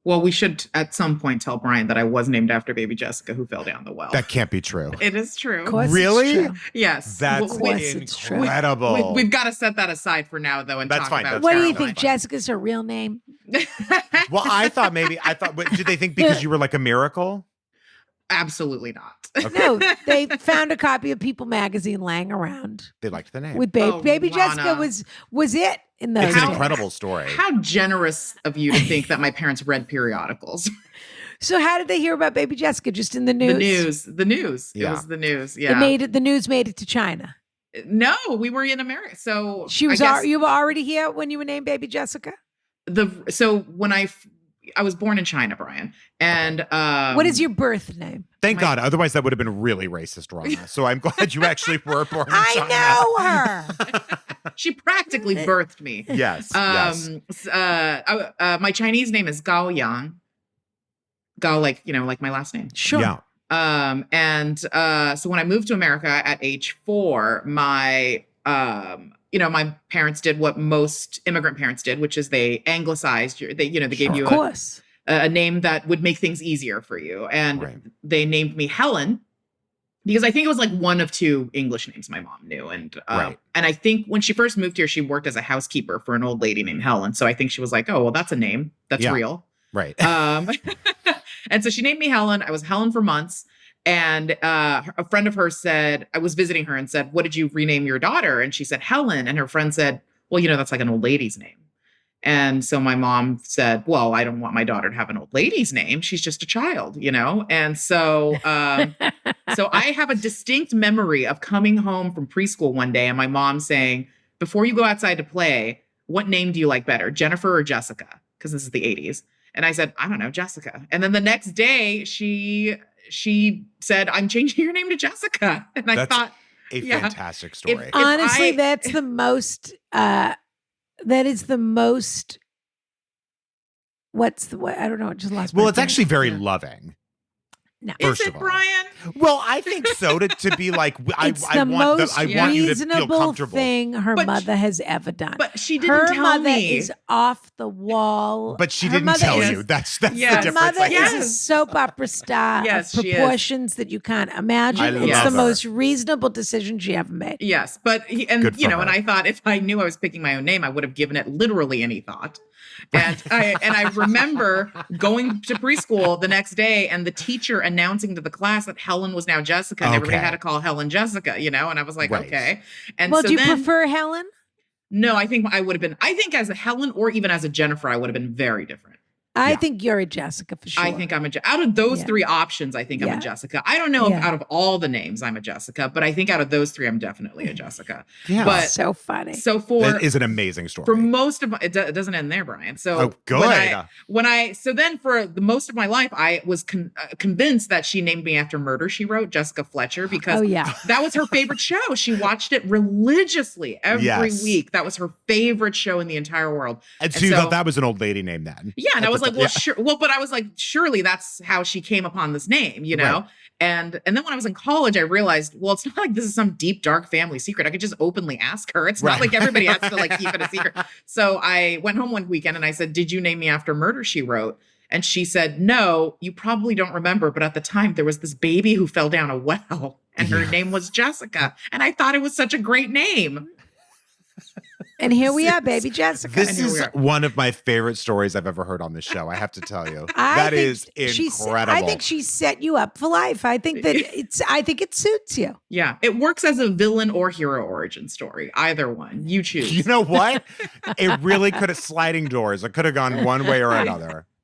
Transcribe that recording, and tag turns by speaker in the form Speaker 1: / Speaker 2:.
Speaker 1: Well, we should at some point tell Brian that I was named after baby Jessica who fell down the well.
Speaker 2: That can't be true.
Speaker 1: It is true.
Speaker 3: Of course
Speaker 2: Really?
Speaker 3: it's true.
Speaker 1: Yes.
Speaker 2: That's
Speaker 3: Of course it's true.
Speaker 2: incredible.
Speaker 1: We've got to set that aside for now, though, and
Speaker 2: That's
Speaker 1: talk
Speaker 2: fine.
Speaker 1: about
Speaker 2: That's
Speaker 3: What do you
Speaker 1: Caroline.
Speaker 3: think? Jessica's her real name?
Speaker 2: Well, I thought, did they think because you were like a miracle?
Speaker 1: Absolutely not.
Speaker 3: No, they found a copy of People magazine laying around
Speaker 2: They liked the name.
Speaker 3: with
Speaker 1: Oh,
Speaker 3: baby
Speaker 1: Lana.
Speaker 3: Jessica was it in those
Speaker 2: It's an
Speaker 3: days.
Speaker 2: incredible story.
Speaker 1: How generous of you to think that my parents read periodicals.
Speaker 3: So how did they hear about baby Jessica? Just in the news?
Speaker 1: The news.
Speaker 2: Yeah.
Speaker 1: It was the news. Yeah.
Speaker 3: The news made it to China.
Speaker 1: No, we were in America. So
Speaker 3: She was
Speaker 1: I guess
Speaker 3: you were already here when you were named baby Jessica?
Speaker 1: so when I was born in China, Brian, and
Speaker 3: What is your birth name?
Speaker 2: Thank God. Otherwise, that would have been really racist, Rana. So I'm glad you actually were born in China.
Speaker 3: I know her.
Speaker 1: She practically birthed me.
Speaker 2: Yes.
Speaker 1: My Chinese name is Gao Yang. Gao, like my last name.
Speaker 3: Sure.
Speaker 2: Yeah.
Speaker 1: So when I moved to America at age 4, my parents did what most immigrant parents did, which is they anglicized they gave you
Speaker 3: Of course.
Speaker 1: a name that would make things easier for you. And
Speaker 2: Right.
Speaker 1: they named me Helen because I think it was like one of 2 English names my mom knew. And,
Speaker 2: Right.
Speaker 1: and I think when she first moved here, she worked as a housekeeper for an old lady named Helen. So I think she was like, oh, well, that's a name. That's
Speaker 2: Yeah.
Speaker 1: real.
Speaker 2: Right.
Speaker 1: And so she named me Helen. I was Helen for months. And a friend of hers said, I was visiting her and said, what did you rename your daughter? And she said, Helen. And her friend said, well, that's like an old lady's name. And so my mom said, well, I don't want my daughter to have an old lady's name. She's just a child, And so, so I have a distinct memory of coming home from preschool one day and my mom saying, before you go outside to play, what name do you like better, Jennifer or Jessica? Because this is the 80s. And I said, I don't know, Jessica. And then the next day she said, I'm changing your name to Jessica. And I thought,
Speaker 2: a fantastic story.
Speaker 3: Honestly, that's the most that is the most what's the what I don't know, it just lost my
Speaker 2: Well, it's
Speaker 3: brain.
Speaker 2: actually very loving.
Speaker 3: No.
Speaker 2: First
Speaker 1: is
Speaker 2: of
Speaker 1: it,
Speaker 2: all.
Speaker 1: Brian?
Speaker 2: Well, I think so. To be like,
Speaker 3: It's
Speaker 2: I
Speaker 3: the
Speaker 2: want
Speaker 3: most
Speaker 2: you to feel
Speaker 3: reasonable
Speaker 2: comfortable.
Speaker 3: thing her
Speaker 1: But
Speaker 3: mother has ever done.
Speaker 1: But she didn't
Speaker 3: her
Speaker 1: tell
Speaker 3: mother
Speaker 1: me.
Speaker 3: is off the wall.
Speaker 2: But she
Speaker 3: Her
Speaker 2: didn't
Speaker 3: mother
Speaker 2: tell
Speaker 3: is-
Speaker 2: you. That's
Speaker 1: Yes.
Speaker 2: the
Speaker 3: Her
Speaker 2: difference.
Speaker 3: mother
Speaker 2: Like,
Speaker 3: is a
Speaker 1: Yes.
Speaker 3: soap opera star
Speaker 1: Yes,
Speaker 3: of
Speaker 1: she is.
Speaker 3: proportions that you can't imagine.
Speaker 2: I
Speaker 3: It's
Speaker 2: love
Speaker 3: the
Speaker 2: her.
Speaker 3: most reasonable decision she ever made.
Speaker 1: Yes, but
Speaker 2: Good for
Speaker 1: and
Speaker 2: her.
Speaker 1: I thought if I knew I was picking my own name, I would have given it literally any thought. And I remember going to preschool the next day and the teacher announcing to the class that Helen was now Jessica and everybody
Speaker 2: Okay.
Speaker 1: had to call Helen Jessica, and I was like,
Speaker 2: Right.
Speaker 1: okay. And
Speaker 3: Well,
Speaker 1: so
Speaker 3: do you
Speaker 1: then,
Speaker 3: prefer Helen?
Speaker 1: no, I think I would have been, I think as a Helen or even as a Jennifer, I would have been very different.
Speaker 3: I
Speaker 2: Yeah.
Speaker 3: think you're a Jessica for sure.
Speaker 1: I think I'm out of those
Speaker 3: Yeah.
Speaker 1: 3 options, I think I'm
Speaker 3: Yeah.
Speaker 1: a Jessica. I don't know if
Speaker 3: Yeah.
Speaker 1: out of all the names I'm a Jessica, but I think out of those 3, I'm definitely a Jessica.
Speaker 2: Yeah.
Speaker 1: But
Speaker 3: so funny.
Speaker 1: so for
Speaker 2: That is an amazing story.
Speaker 1: for most of my, it doesn't end there, Brian. So
Speaker 2: Oh, good.
Speaker 1: so then for the most of my life, I was convinced that she named me after Murder, She Wrote, Jessica Fletcher, because
Speaker 3: Oh yeah.
Speaker 1: that was her favorite show. She watched it religiously every
Speaker 2: Yes.
Speaker 1: week. That was her favorite show in the entire world.
Speaker 2: and so
Speaker 1: and
Speaker 2: you
Speaker 1: so-
Speaker 2: thought that was an old lady name then?
Speaker 1: Yeah, and I
Speaker 2: At
Speaker 1: was
Speaker 2: the
Speaker 1: like,
Speaker 2: time.
Speaker 1: well,
Speaker 2: Yeah.
Speaker 1: sure. Well, but I was like, surely that's how she came upon this name,
Speaker 2: Right.
Speaker 1: And then when I was in college, I realized, well, it's not like this is some deep, dark family secret. I could just openly ask her. It's not
Speaker 2: Right.
Speaker 1: like everybody has to like keep it a secret. So I went home one weekend and I said, did you name me after Murder, She Wrote? And she said, no, you probably don't remember, but at the time there was this baby who fell down a well and her
Speaker 2: Yeah.
Speaker 1: name was Jessica. And I thought it was such a great name.
Speaker 3: And here we are, baby Jessica.
Speaker 2: This
Speaker 1: And here we
Speaker 2: is
Speaker 1: are.
Speaker 2: one of my favorite stories I've ever heard on this show. I have to tell you,
Speaker 3: I
Speaker 2: that
Speaker 3: think
Speaker 2: is incredible.
Speaker 3: I think she set you up for life. I think that I think it suits you.
Speaker 1: Yeah, it works as a villain or hero origin story. Either one. You choose.
Speaker 2: You know what? It really could have sliding doors. It could have gone one way or another.